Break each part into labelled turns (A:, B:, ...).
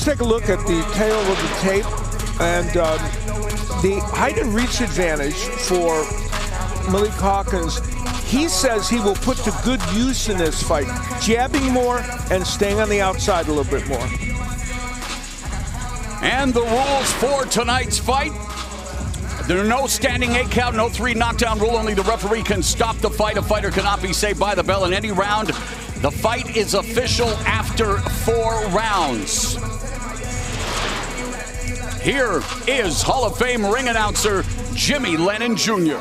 A: Let's take a look at the tail of the tape. And the height and reach advantage for Malik Hawkins, he says he will put to good use in this fight, jabbing more and staying on the outside a little bit more.
B: And the rules for tonight's fight: there are no standing 8 count, no 3 knockdown rule. Only the referee can stop the fight. A fighter cannot be saved by the bell in any round. The fight is official after 4 rounds. Here is Hall of Fame ring announcer Jimmy Lennon Jr.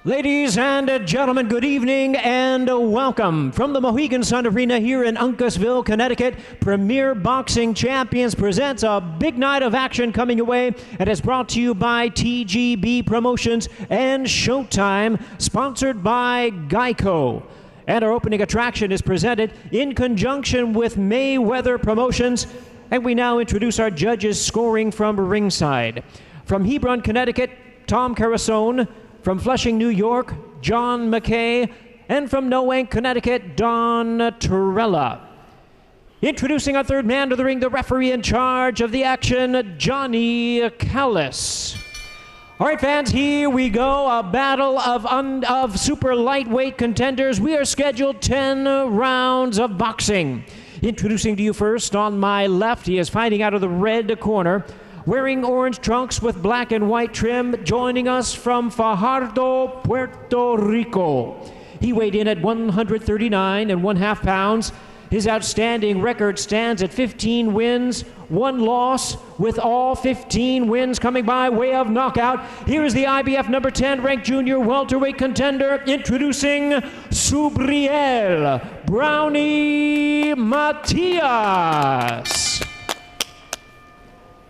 C: Ladies and gentlemen, good evening and welcome. From the Mohegan Sun Arena here in Uncasville, Connecticut, Premier Boxing Champions presents a big night of action coming your way, and is brought to you by TGB Promotions and Showtime, sponsored by Geico. And our opening attraction is presented in conjunction with Mayweather Promotions, and we now introduce our judges scoring from ringside. From Hebron, Connecticut, Tom Carasone. From Flushing, New York, John McKay. And from Noank, Connecticut, Don Torella. Introducing our third man to the ring, the referee in charge of the action, Johnny Callis. All right, fans, here we go. A battle of super lightweight contenders. We are scheduled 10 rounds of boxing. Introducing to you first, on my left, he is fighting out of the red corner, wearing orange trunks with black and white trim, joining us from Fajardo, Puerto Rico. He weighed in at 139.5 pounds. His outstanding record stands at 15 wins, 1 loss, with all 15 wins coming by way of knockout. Here is the IBF number 10 ranked junior welterweight contender, introducing Subriel Brownie Matias.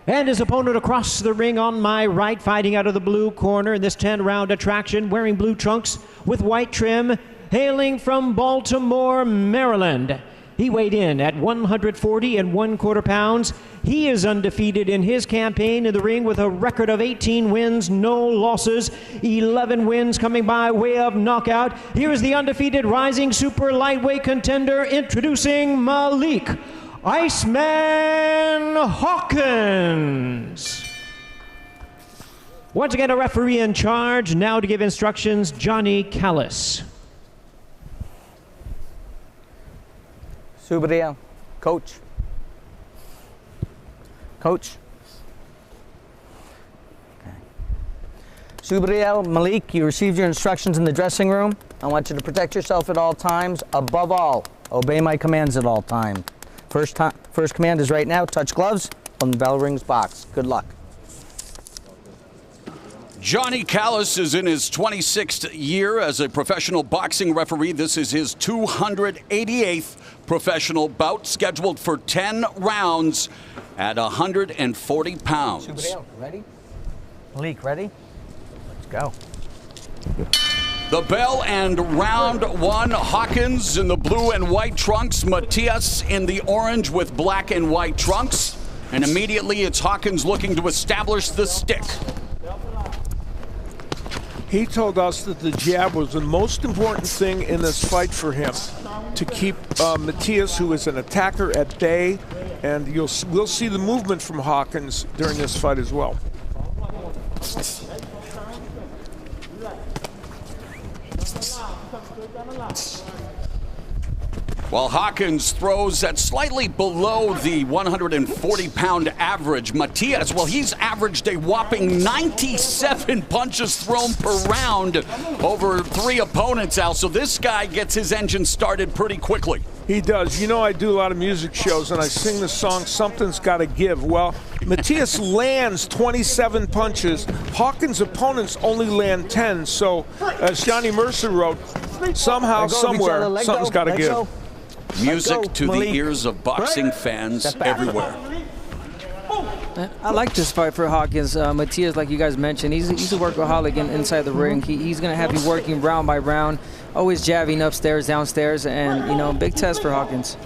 C: And his opponent across the ring on my right, fighting out of the blue corner in this 10-round attraction, wearing blue trunks with white trim, hailing from Baltimore, Maryland. He weighed in at 140.25 pounds. He is undefeated in his campaign in the ring with a record of 18 wins, no losses, 11 wins coming by way of knockout. Here is the undefeated rising super lightweight contender, introducing Malik Iceman Hawkins. Once again, a referee in charge. Now to give instructions, Johnny Callis.
D: Subriel, coach. Coach. Okay. Subriel, Malik, you received your instructions in the dressing room. I want you to protect yourself at all times. Above all, obey my commands at all times. First command is right now, touch gloves when the bell rings, box. Good luck.
B: Johnny Callis is in his 26th year as a professional boxing referee. This is his 288th professional bout, scheduled for 10 rounds at 140 pounds.
D: Subriel, ready? Malik, ready? Let's go.
B: The bell and round 1. Hawkins in the blue and white trunks. Matias in the orange with black and white trunks. And immediately it's Hawkins looking to establish the stick.
A: He told us that the jab was the most important thing in this fight for him, to keep Matias, who is an attacker, at bay. And we'll see the movement from Hawkins during this fight as well.
B: While Hawkins throws at slightly below the 140-pound average, Matias, well, he's averaged a whopping 97 punches thrown per round over 3 opponents, Al. So this guy gets his engine started pretty quickly.
A: He does. You know, I do a lot of music shows, and I sing the song, Something's Gotta Give. Well, Matias lands 27 punches. Hawkins' opponents only land 10. So, as Johnny Mercer wrote, somehow, somewhere, something's gotta give.
B: Music to the ears of boxing fans everywhere.
E: I like this fight for Hawkins. Matias, like you guys mentioned, he's a workaholic inside the ring. He's going to have you working round by round, always jabbing upstairs, downstairs, and, you know, big test for Hawkins.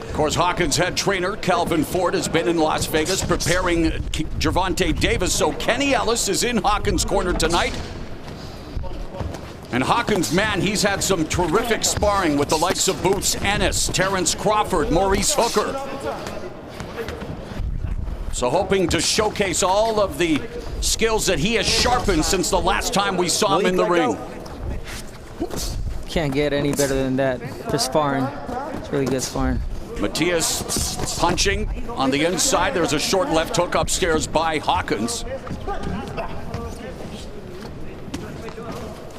B: Of course, Hawkins' head trainer, Calvin Ford, has been in Las Vegas preparing Gervonta Davis, so Kenny Ellis is in Hawkins' corner tonight. And Hawkins, man, he's had some terrific sparring with the likes of Boots Ennis, Terrence Crawford, Maurice Hooker. So hoping to showcase all of the skills that he has sharpened since the last time we saw him in the ring.
E: Can't get any better than that for sparring. It's really good sparring.
B: Matias punching on the inside. There's a short left hook upstairs by Hawkins.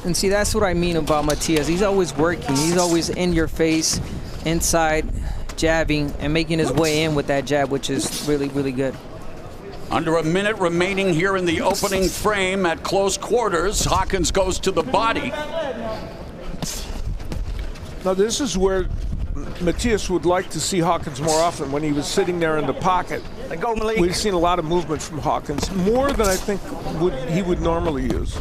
E: And see, that's what I mean about Matias. He's always working. He's always in your face, inside, jabbing, and making his way in with that jab, which is really, really good.
B: Under a minute remaining here in the opening frame at close quarters. Hawkins goes to the body.
A: Now this is where Matias would like to see Hawkins more often. When he was sitting there in the pocket, we've seen a lot of movement from Hawkins, more than I think he would normally use.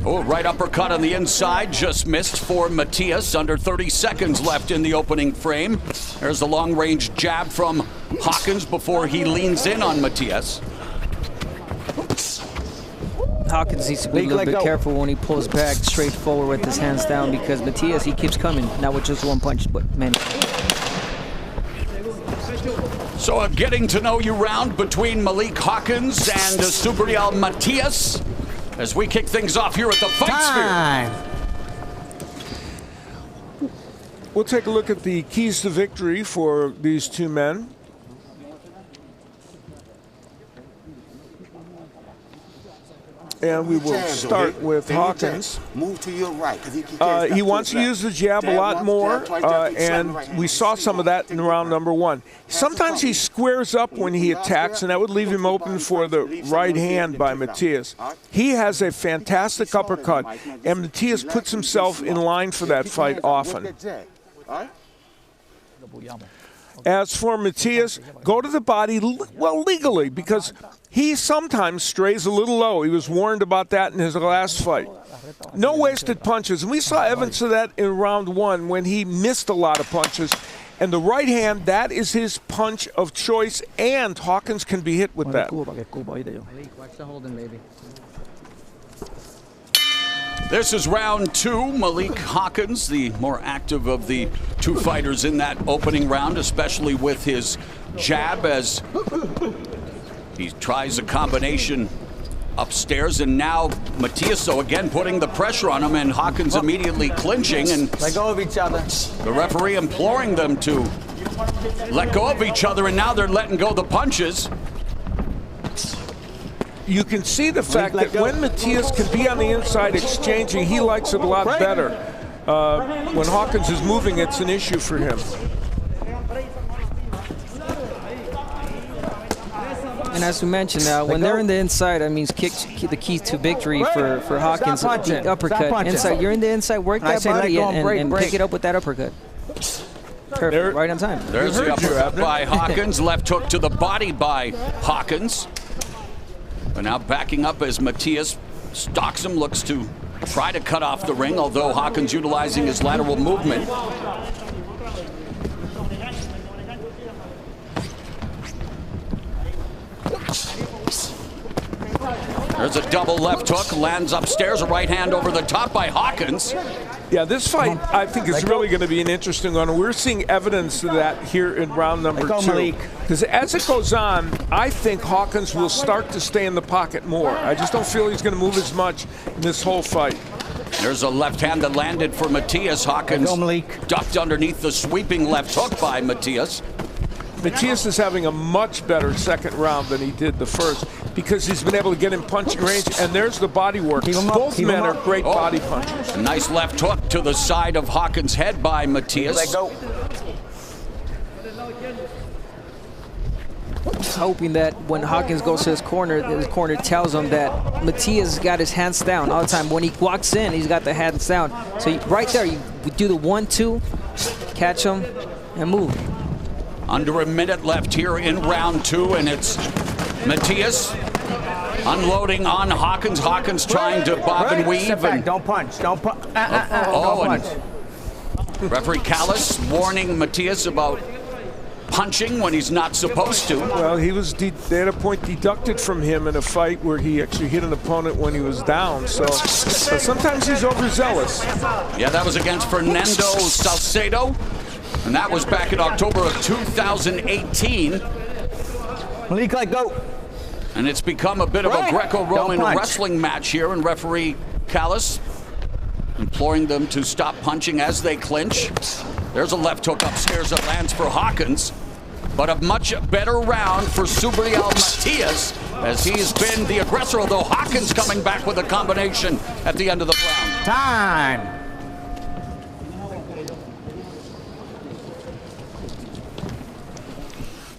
B: Oh, right uppercut on the inside, just missed for Matias. Under 30 seconds left in the opening frame. There's the long-range jab from Hawkins before he leans in on Matias.
E: Hawkins needs to be a little bit careful when he pulls back straight forward with his hands down, because Matias, he keeps coming, not with just one punch, but many.
B: So a getting to know you round between Malik Hawkins and Subriel Matias as we kick things off here at the Fight Sphere.
A: We'll take a look at the keys to victory for these two men. And we will start with Hawkins.
F: Move to your right.
A: He wants to use the jab a lot more, and we saw some of that in round number one. Sometimes he squares up when he attacks, and that would leave him open for the right hand by Matias. He has a fantastic uppercut, and Matias puts himself in line for that fight often. As for Matias, go to the body, well, legally, because he sometimes strays a little low. He was warned about that in his last fight. No wasted punches. And we saw evidence of that in round one when he missed a lot of punches. And the right hand, that is his punch of choice, and Hawkins can be hit with that.
B: This is round two. Malik Hawkins, the more active of the two fighters in that opening round, especially with his jab as he tries a combination upstairs. And now Matias, so again, putting the pressure on him, and Hawkins immediately clinching, and
D: let go of each other.
B: The referee imploring them to let go of each other, and now they're letting go of the punches.
A: You can see the fact that when Matias can be on the inside exchanging, he likes it a lot better. When Hawkins is moving, it's an issue for him.
E: And as we mentioned, when they're in the inside, that means the key to victory for Hawkins. The uppercut inside. You're in the inside, work that body and pick it up with that uppercut. Perfect, right on time.
B: There's the uppercut by Hawkins, left hook to the body by Hawkins. But now backing up as Matias stalks him, looks to try to cut off the ring, although Hawkins utilizing his lateral movement. There's a double left hook, lands upstairs, a right hand over the top by Hawkins.
A: Yeah, this fight, I think, is really going to be an interesting one. We're seeing evidence of that here in round number two. Because as it goes on, I think Hawkins will start to stay in the pocket more. I just don't feel he's going to move as much in this whole fight.
B: There's a left hand that landed for Matias. Hawkins ducked underneath the sweeping left hook by Matias.
A: Matias is having a much better second round than he did the first, because he's been able to get in punching range, and there's the body work. Both men are great body punchers.
B: A nice left hook to the side of Hawkins' head by Matias.
D: Let go.
E: Hoping that when Hawkins goes to his corner tells him that Matias got his hands down all the time. When he walks in, he's got the hands down. So right there, you do the 1-2, catch him, and move.
B: Under a minute left here in round two, and it's Matias unloading on Hawkins. Hawkins trying to bob and weave.
D: Step back. Don't punch. Don't punch. Don't punch.
B: Referee Callis warning Matias about punching when he's not supposed to.
A: Well, they had a point deducted from him in a fight where he actually hit an opponent when he was down. So, but sometimes he's overzealous.
B: Yeah, that was against Fernando Salcedo, and that was back in October of 2018.
D: Malik, like, go.
B: And it's become a bit of a Greco-Roman wrestling match here, and referee Callis imploring them to stop punching as they clinch. There's a left hook upstairs that lands for Hawkins, but a much better round for Subriel Matias, as he's been the aggressor, although Hawkins coming back with a combination at the end of the round.
D: Time.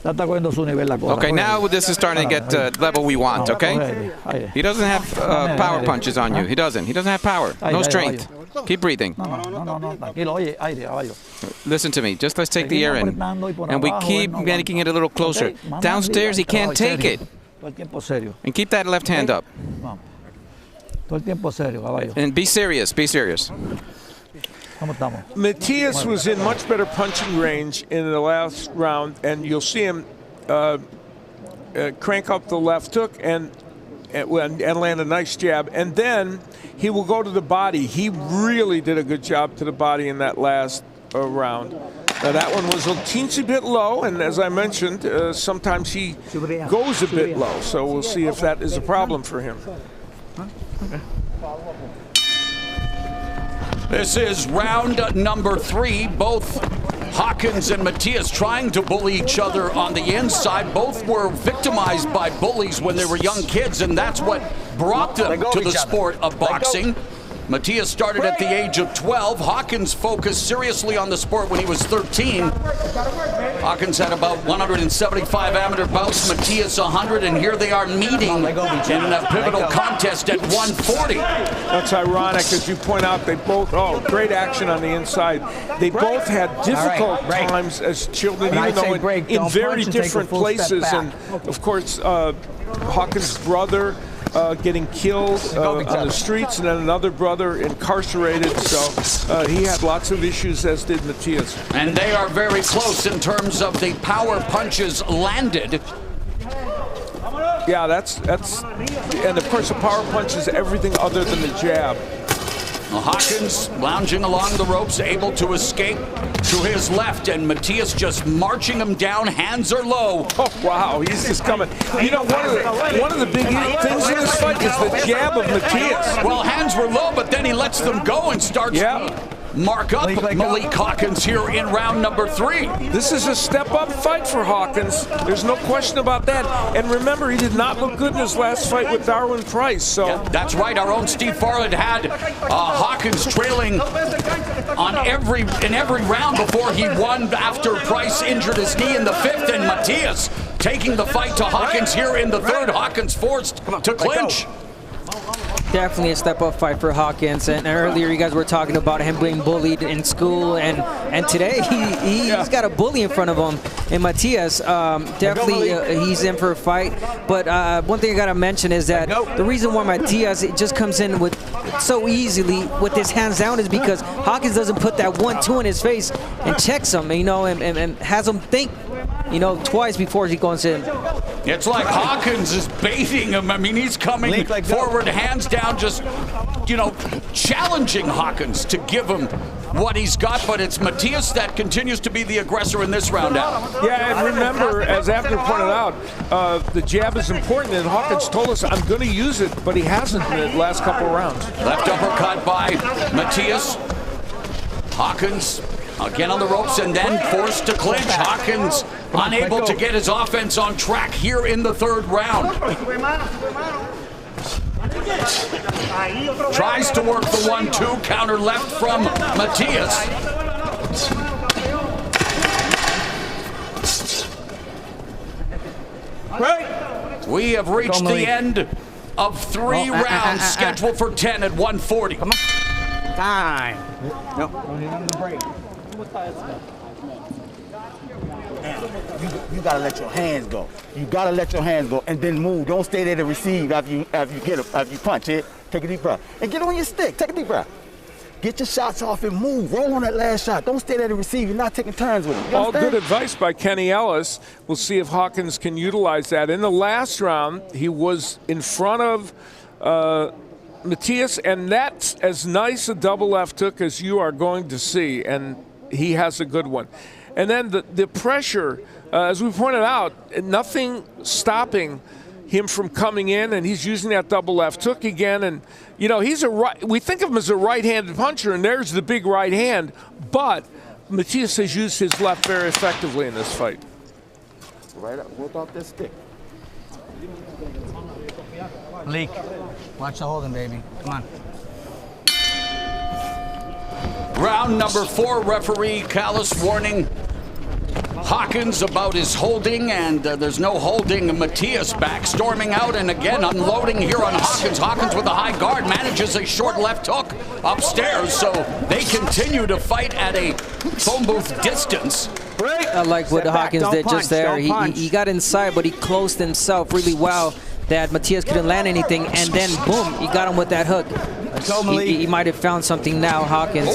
G: Okay, now this is starting to get the level we want, okay? He doesn't have power punches on you. He doesn't have power. No strength. Keep breathing. Listen to me. Just let's take the air in. And we keep making it a little closer. Downstairs, he can't take it. And keep that left hand up. And be serious. Be serious.
A: Matias was in much better punching range in the last round, and you'll see him crank up the left hook and land a nice jab. And then he will go to the body. He really did a good job to the body in that last round. Now that one was a teensy bit low, and as I mentioned, sometimes he goes a bit low. So we'll see if that is a problem for him.
B: This is round number 3. Both Hawkins and Matias trying to bully each other on the inside. Both were victimized by bullies when they were young kids, and that's what brought them to the sport of boxing. Matias started at the age of 12. Hawkins focused seriously on the sport when he was 13. Hawkins had about 175 amateur bouts, Matias 100, and here they are meeting in a pivotal contest at 140.
A: That's ironic, as you point out. They both, great action on the inside. They both had difficult times as children, even though in very different places. And of course, Hawkins' brother getting killed on the streets, and then another brother incarcerated. So he had lots of issues, as did Matias.
B: And they are very close in terms of the power punches landed.
A: Yeah, and of course the power punch is everything other than the jab.
B: Hawkins lounging along the ropes, able to escape to his left, and Matias just marching him down. Hands are low.
A: Oh, wow, he's just coming. You know, one of the big things in this fight is the jab of Matias.
B: Well, hands were low, but then he lets them go and starts mark up Malik Hawkins here in round number 3.
A: This is a step-up fight for Hawkins. There's no question about that. And remember, he did not look good in his last fight with Darwin Price. So
B: that's right. Our own Steve Farland had Hawkins trailing in every round before he won after Price injured his knee in the 5th, and Matias taking the fight to Hawkins here in the 3rd. Hawkins forced to clinch.
E: Definitely a step-up fight for Hawkins. And earlier you guys were talking about him being bullied in school, and today he's got a bully in front of him. And Matias, definitely he's in for a fight. But one thing I gotta mention is that the reason why Matias just comes in with so easily with his hands down is because Hawkins doesn't put that 1-2 in his face and checks him, you know, and has him think, you know, twice before he goes in.
B: It's like Hawkins is baiting him. I mean, he's coming forward, hands down, just, you know, challenging Hawkins to give him what he's got, but it's Matias that continues to be the aggressor in this round out.
A: Yeah, and remember, as Abner pointed out, the jab is important, and Hawkins told us, I'm going to use it, but he hasn't in the last couple of rounds.
B: Left uppercut by Matias. Hawkins again on the ropes and then forced to clinch. Hawkins unable to get his offense on track here in the 3rd round. Tries to work the 1-2, counter left from Matias. We have reached the end of 3 rounds, scheduled for 10 at 140.
D: Time.
F: You gotta let your hands go. You gotta let your hands go and then move. Don't stay there to receive after you punch it. Take a deep breath and get on your stick. Take a deep breath. Get your shots off and move. Roll on that last shot. Don't stay there to receive. You're not taking turns with it.
A: All good advice by Kenny Ellis. We'll see if Hawkins can utilize that. In the last round, he was in front of Matias, and that's as nice a double left hook as you are going to see, and he has a good one. And then the pressure, as we pointed out, nothing stopping him from coming in, and he's using that double left hook again. And you know, we think of him as a right-handed puncher, and there's the big right hand. But Matias has used his left very effectively in this fight.
F: Right up, work off that stick.
D: Malik, watch the holding, baby. Come on.
B: Round number 4, referee Callis warning Hawkins about his holding, and there's no holding. Matias back, storming out, and again unloading here on Hawkins. Hawkins with a high guard manages a short left hook upstairs, so they continue to fight at a phone booth distance.
E: I like what Hawkins did just there. He got inside, but he closed himself really well that Matias couldn't land anything, and then boom, he got him with that hook. He might have found something now, Hawkins.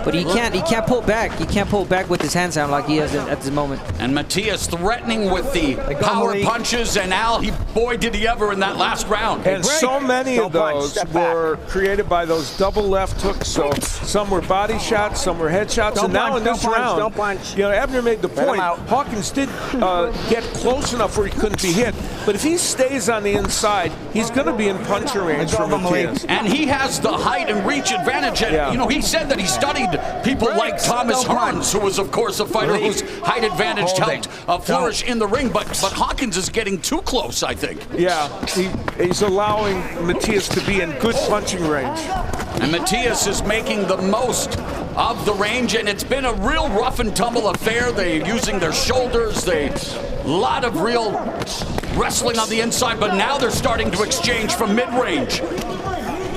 E: But he can't pull back. He can't pull back with his hands down like he is at this moment.
B: And Matias threatening with the power punches, and Al, boy, did he ever in that last round.
A: And so many of those were created by those double left hooks. So some were body shots, some were head shots, and now in this round, you know, Ebner made the point. Hawkins did get close enough where he couldn't be hit, but if he stays on the inside, he's going to be in puncher range for Matias.
B: And he has the height and reach advantage. And, you know, he said that he studied people like Thomas Hearns, who was, of course, a fighter whose height advantage helped flourish in the ring. But Hawkins is getting too close, I think.
A: Yeah, he's allowing Matias to be in good punching range.
B: And Matias is making the most of the range, and it's been a real rough and tumble affair. They're using their shoulders. A lot of real wrestling on the inside, but now they're starting to exchange from mid-range.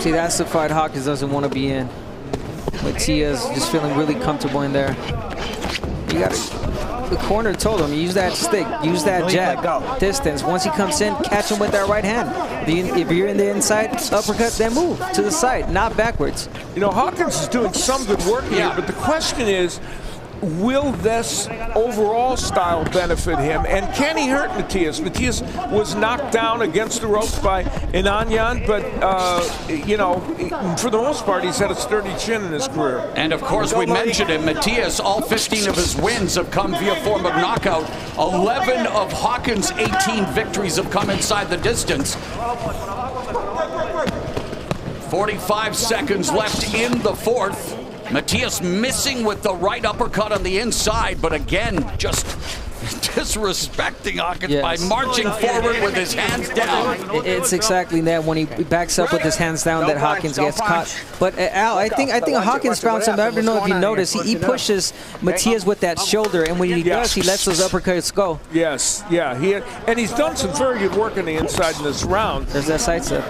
E: See, that's the fight Hawkins doesn't want to be in. Matias just feeling really comfortable in there. You got to, the corner told him, use that stick, use that jab, distance. Once he comes in, catch him with that right hand. If you're in the inside, uppercut, then move to the side, not backwards.
A: You know, Hawkins is doing some good work here, but the question is, will this overall style benefit him, and can he hurt Matias? Matias was knocked down against the ropes by Ananyan, but you know, for the most part, he's had a sturdy chin in his career.
B: And of course, we mentioned it, Matias, all 15 of his wins have come via form of knockout. 11 of Hawkins' 18 victories have come inside the distance. 45 seconds left in the 4th. Matias missing with the right uppercut on the inside, but again, just disrespecting Hawkins by marching forward with his hands down.
E: It's exactly that, when he backs up with his hands down, that Hawkins gets caught. But Al, I think Hawkins found something. I don't know if you noticed. He pushes Matias with that shoulder, and when he does, he lets those uppercuts go.
A: Yes, yeah, and he's done some very good work on the inside in this round.
E: There's that sidestep.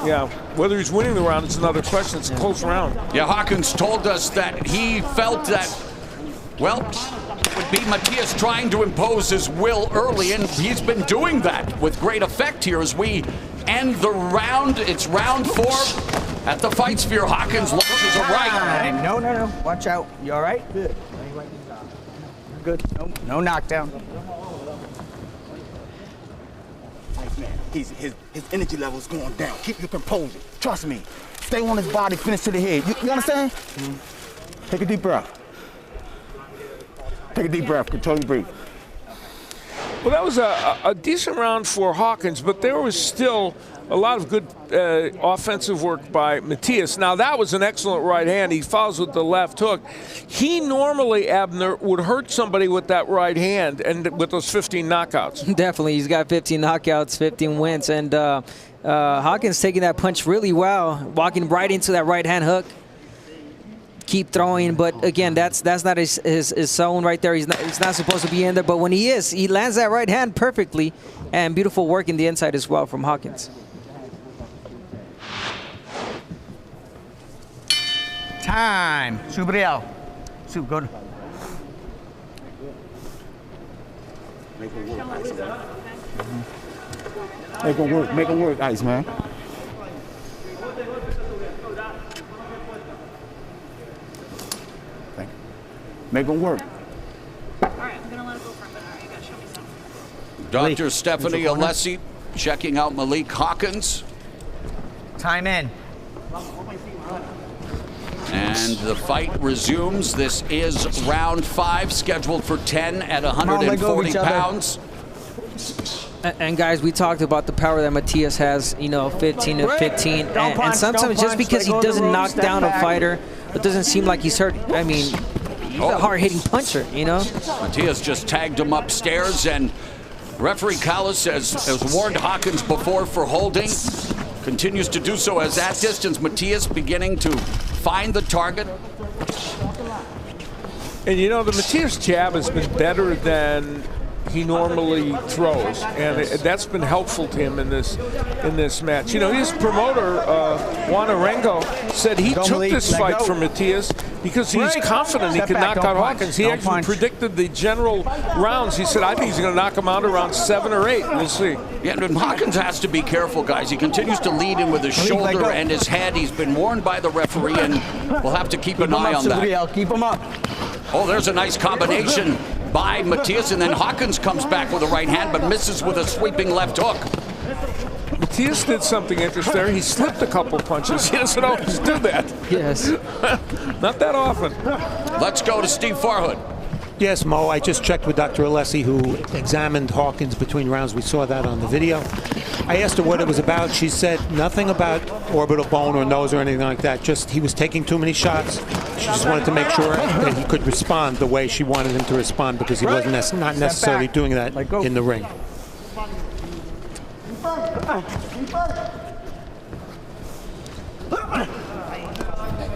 A: Yeah, whether he's winning the round, it's another question. It's a close round.
B: Yeah, Hawkins told us that he felt that, well, it would be Matias trying to impose his will early, and he's been doing that with great effect here as we end the round. It's round 4 at the Fight Sphere. Hawkins launches a right.
D: No. Watch out. You all right? Good. Good. No knockdown.
F: Man, his energy level is going down. Keep your composure. Trust me. Stay on his body, finish to the head. You understand? Take a deep breath. Take a deep breath. Control your breathing.
A: Well, that was a decent round for Hawkins, but there was still a lot of good offensive work by Matias. Now, that was an excellent right hand. He follows with the left hook. He normally, Abner, would hurt somebody with that right hand and with those 15 knockouts.
E: Definitely. He's got 15 knockouts, 15 wins. And Hawkins taking that punch really well, walking right into that right hand hook. Keep throwing, but again, that's not his zone right there. He's not supposed to be in there, but when he is, he lands that right hand perfectly, and beautiful work in the inside as well from Hawkins.
D: Time. Subriel. Sub, go.
F: Make it work, Ice, man. Make it work, Ice, man. Make them work.
H: All right, I'm gonna let it go for a minute. You gotta show me something.
B: Dr. Stephanie Alessi checking out Malik Hawkins.
D: Time in.
B: And the fight resumes. This is round 5, scheduled for 10 at 140 pounds.
E: And guys, we talked about the power that Matias has, you know, 15 to 15. And sometimes just because he doesn't knock down a fighter, it doesn't seem like he's hurt. I mean, he's a hard-hitting puncher, you know?
B: Matias just tagged him upstairs, and referee Callis has warned Hawkins before for holding. Continues to do so as that distance. Matias beginning to find the target.
A: And you know, the Matias jab has been better than he normally throws, and that's been helpful to him in this match. You know, his promoter Juan Arengo said he took this fight from Matias because he's confident he can knock out Hawkins. He actually predicted the general rounds. He said, I think he's going to knock him out around 7 or 8. We'll see.
B: Yeah, and Hawkins has to be careful, guys. He continues to lead in with his shoulder and his head. He's been warned by the referee, and we'll have to keep an eye on that.
D: Keep him up.
B: Oh, there's a nice combination by Matias, and then Hawkins comes back with a right hand, but misses with a sweeping left hook.
A: Matias did something interesting there. He slipped a couple punches. He doesn't always do that.
E: Yes.
A: Not that often.
B: Let's go to Steve Farhood.
I: Yes, Mo, I just checked with Dr. Alessi, who examined Hawkins between rounds. We saw that on the video. I asked her what it was about. She said nothing about orbital bone or nose or anything like that. Just he was taking too many shots. She just wanted to make sure that he could respond the way she wanted him to respond, because he wasn't not necessarily doing that in the ring.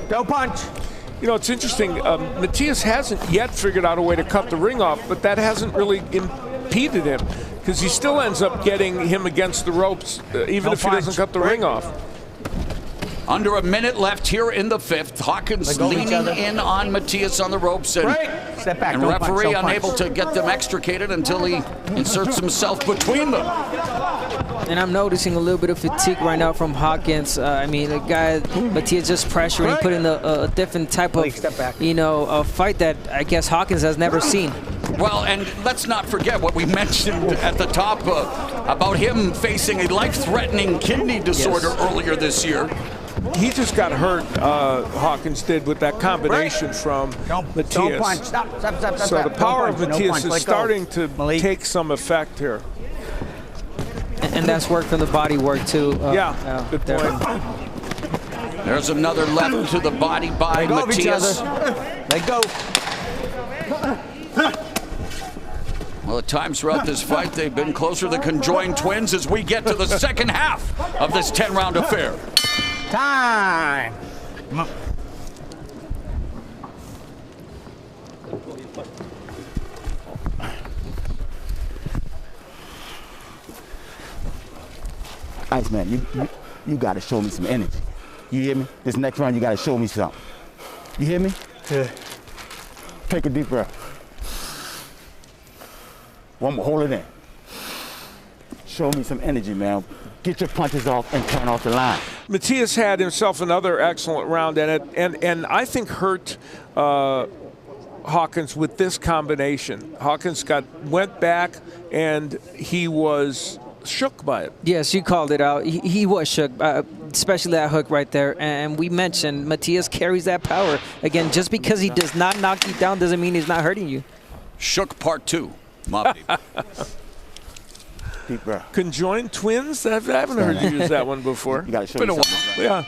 D: Go punch.
A: You know, it's interesting. Matias hasn't yet figured out a way to cut the ring off, but that hasn't really impeded him, because he still ends up getting him against the ropes, even if he doesn't cut the ring off.
B: Under a minute left here in the 5th. Hawkins leaning in on Matias on the ropes, and,
D: Step back,
B: and referee unable to get them extricated until he inserts himself between them.
E: And I'm noticing a little bit of fatigue right now from Hawkins. I mean, the guy, Matias just pressuring, put in a different type of, you know, a fight that I guess Hawkins has never seen.
B: Well, and let's not forget what we mentioned at the top about him facing a life-threatening kidney disorder earlier this year.
A: He just got hurt, Hawkins did, with that combination from Matias.
D: Don't punch. Stop.
A: So the power of Matias is starting to take some effect here.
E: And that's work from the body work, too.
A: Good point.
B: There's another left to the body by Matias.
D: Let go.
B: Well, at times throughout this fight, they've been closer than conjoined twins as we get to the second half of this 10-round affair.
D: Time.
F: Iceman, you got to show me some energy. You hear me? This next round, you got to show me something. You hear me? Yeah. Take a deep breath. One more, hold it in. Show me some energy, man. Get your punches off and turn off the line.
A: Matias had himself another excellent round, and I think hurt Hawkins with this combination. Hawkins went back, and he was shook by it.
E: Yes, you called it out. He was shook, especially that hook right there. And we mentioned Matias carries that power. Again, just because he does not knock you down doesn't mean he's not hurting you.
B: Shook part 2. Mob
F: Deep breath.
A: Conjoined twins? I haven't heard you use that one before.
F: You got to show me something.
A: Yeah.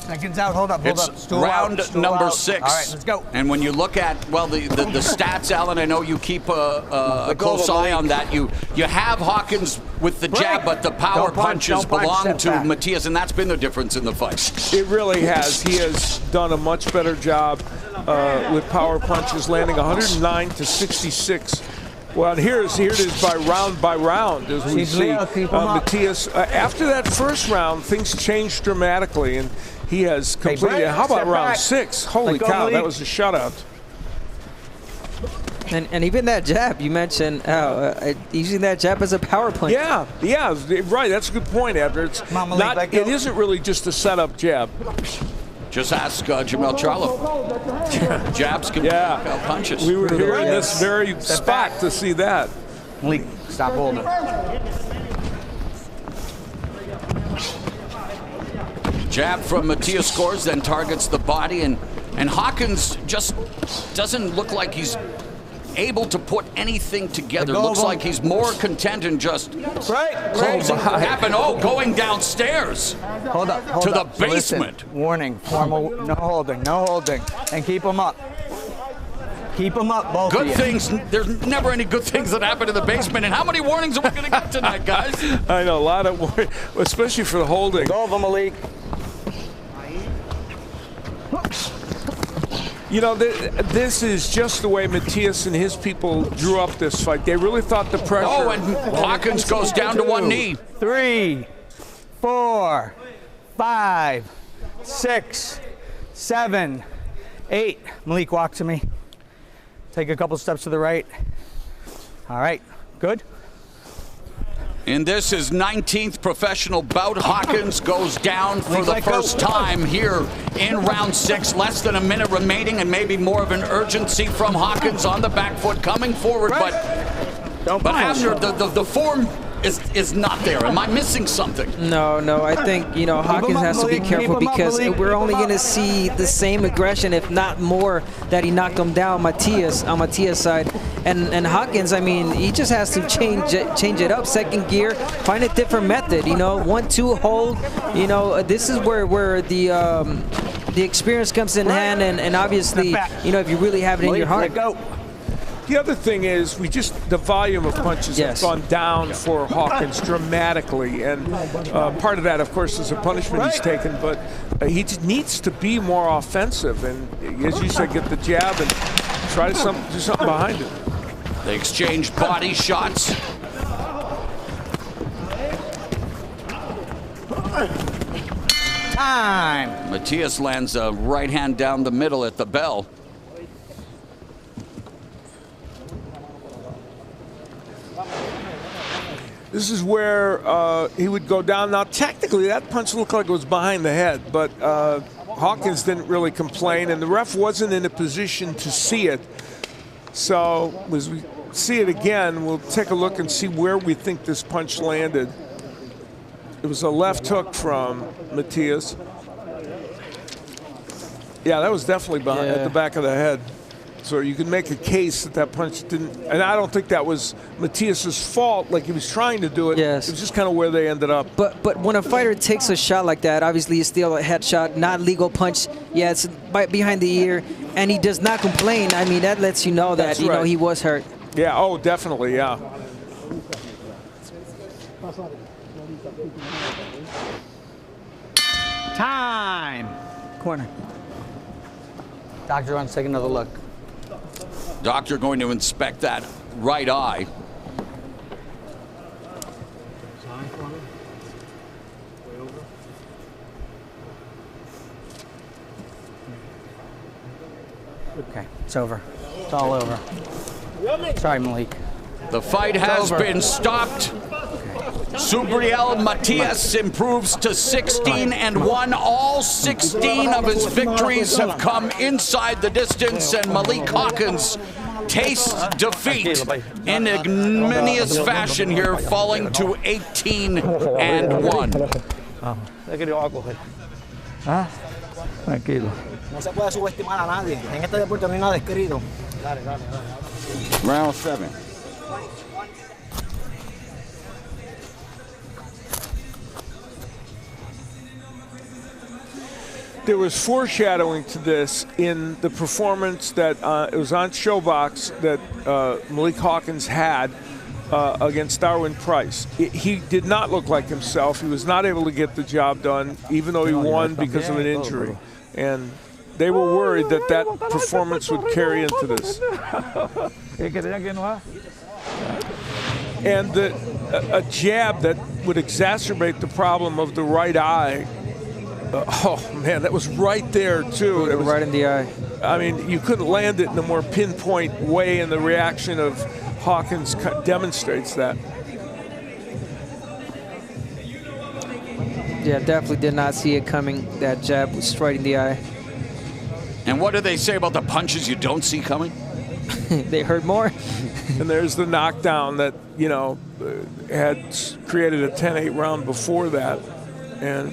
D: Seconds out. Hold up.
B: It's round number 6.
D: All right, let's go.
B: And when you look at, well, the stats, Alan, I know you keep a close eye on that. You have Hawkins with the jab, but the power punches belong to Matias, and that's been the difference in the fight.
A: It really has. He has done a much better job with power punches, landing 109 to 66. Well, here it is by round, as we see Matias. After that first round, things changed dramatically, and he has completed. How about round 6? Holy cow, that was a shutout.
E: And even that jab, you mentioned using that jab as a power punch.
A: Yeah, right. That's a good point, Abner. It isn't really just a setup jab.
B: Just ask Jamel Charlo. Jabs can pick out punches.
A: We were here in this very spot to see that.
D: Malik, stop holding.
B: Jab from Matias scores, then targets the body, and Hawkins just doesn't look like he's able to put anything together. Looks like he's more content in just closing the gap and going downstairs.
D: Hold up.
B: To the
D: So
B: basement.
D: listen, warning, formal, no holding, and keep them up. Keep them up, both of you.
B: Good things. There's never any good things that happen in the basement. And how many warnings are we going to get tonight, guys?
A: I know, a lot of warning, especially for the holding.
D: Go over, Malik.
A: You know, this is just the way Matias and his people drew up this fight. They really thought the pressure.
B: Oh, and Hawkins goes down to one knee.
D: 3, 4, 5, 6, 7, 8. Malik, walk to me. Take a couple steps to the right. All right, good.
B: In this, his 19th professional bout, Hawkins goes down for the first time here in round 6. Less than a minute remaining, and maybe more of an urgency from Hawkins on the back foot coming forward. But after the form is not there. Am I missing something?
E: No, I think, Hawkins has to be careful because we're only going to see the same aggression, if not more, that he knocked him down, Matias, on Matias' side. And Hawkins, I mean, he just has to change it up, second gear, find a different method, 1-2 hold. This is where the experience comes in hand, and obviously, if you really have it in your heart.
A: The other thing is, the volume of punches has gone down for Hawkins dramatically, and part of that, of course, is a punishment he's taken, but he just needs to be more offensive, and as you said, get the jab and try to do something behind it.
B: They exchanged body shots.
D: Time.
B: Matias lands a right hand down the middle at the bell.
A: This is where he would go down. Now, technically, that punch looked like it was behind the head, but Hawkins didn't really complain, and the ref wasn't in a position to see it. So as we see it again, we'll take a look and see where we think this punch landed. It was a left hook from Matias. Yeah, that was definitely behind, at the back of the head. So you can make a case that punch didn't, and I don't think that was Matias's fault, like he was trying to do it.
E: Yes.
A: It was just kind of where they ended up.
E: But when a fighter takes a shot like that, obviously it's still a headshot, not legal punch. Yeah, it's right behind the ear, and he does not complain. I mean, that lets you know that, he was hurt.
A: Yeah, oh, definitely, yeah.
D: Time. Corner. Doctor wants to take another look.
B: Doctor going to inspect that right eye.
D: Okay, it's over. It's all over. Sorry, Malik.
B: The fight has been stopped. Subriel Matias improves to 16-1. All 16 of his victories have come inside the distance, and Malik Hawkins tastes defeat in ignominious fashion here, falling to 18-1.
J: Tranquilo.
F: No se puede subestimar a nadie. En este deporte no hay nada escrito.
J: Round 7.
A: There was foreshadowing to this in the performance that it was on Showbox that Malik Hawkins had against Darwin Price. He did not look like himself. He was not able to get the job done, even though he won because of an injury. And they were worried that that performance would carry into this. And a jab that would exacerbate the problem of the right eye. Oh, man, that was right there, too. It was
E: right in the eye.
A: I mean, you couldn't land it in a more pinpoint way, and the reaction of Hawkins demonstrates that.
E: Yeah, definitely did not see it coming. That jab was straight in the eye.
B: And what do they say about the punches you don't see coming?
E: They hurt more.
A: And there's the knockdown that, you know, had created a 10-8 round before that. And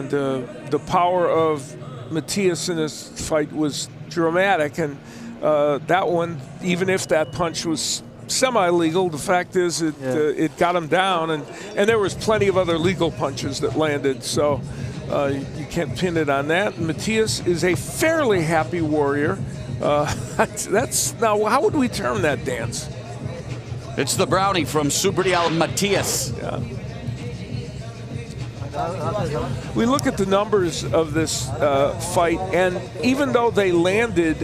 A: the power of Matias in this fight was dramatic. And that one, even if that punch was semi-legal, the fact is it got him down. And there was plenty of other legal punches that landed. So you can't pin it on that. Matias is a fairly happy warrior. That's now, how would we term that dance?
B: It's the brownie from Subriel Matias.
A: Yeah. We look at the numbers of this fight, and even though they landed,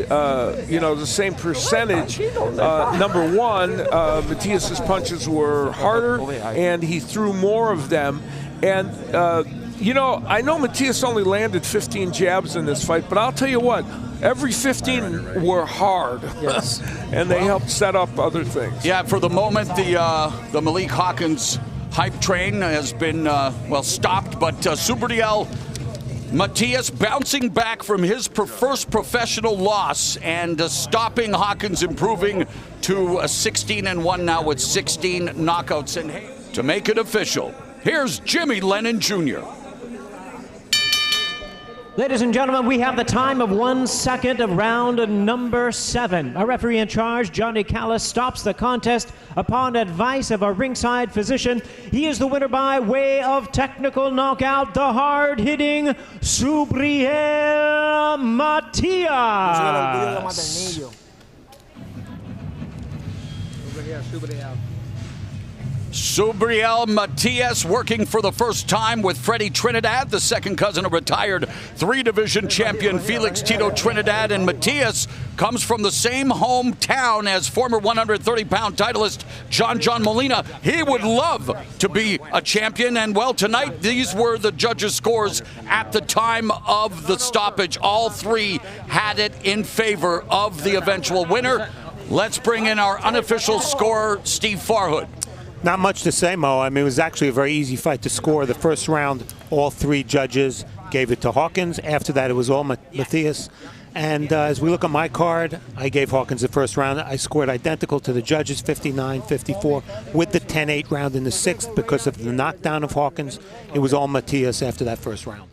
A: you know, the same percentage, number one, Matias's punches were harder, and he threw more of them. And you know, I know Matias only landed 15 jabs in this fight, but I'll tell you what, every 15 were hard.
E: Yes.
A: And they helped set up other things.
B: Yeah, for the moment, the Malik Hawkins hype train has been, well, stopped, but Subriel Matias bouncing back from his first professional loss and stopping Hawkins, improving to 16-1 now with 16 knockouts. And hey, to make it official, here's Jimmy Lennon Jr.
C: Ladies and gentlemen, we have the time of 1 second of round number 7. Our referee in charge, Johnny Callis, stops the contest upon advice of a ringside physician. He is the winner by way of technical knockout, the hard-hitting Subriel Matias.
B: Subriel Matias working for the first time with Freddie Trinidad, the second cousin of retired 3-division champion Felix Tito Trinidad. And Matias comes from the same hometown as former 130-pound titleist John Molina. He would love to be a champion. And, well, tonight these were the judges' scores at the time of the stoppage. All three had it in favor of the eventual winner. Let's bring in our unofficial scorer, Steve Farhood.
I: Not much to say, Mo. I mean, it was actually a very easy fight to score. The first round, all three judges gave it to Hawkins. After that, it was all Matias. And as we look at my card, I gave Hawkins the first round. I scored identical to the judges, 59-54, with the 10-8 round in the 6th because of the knockdown of Hawkins. It was all Matias after that first round.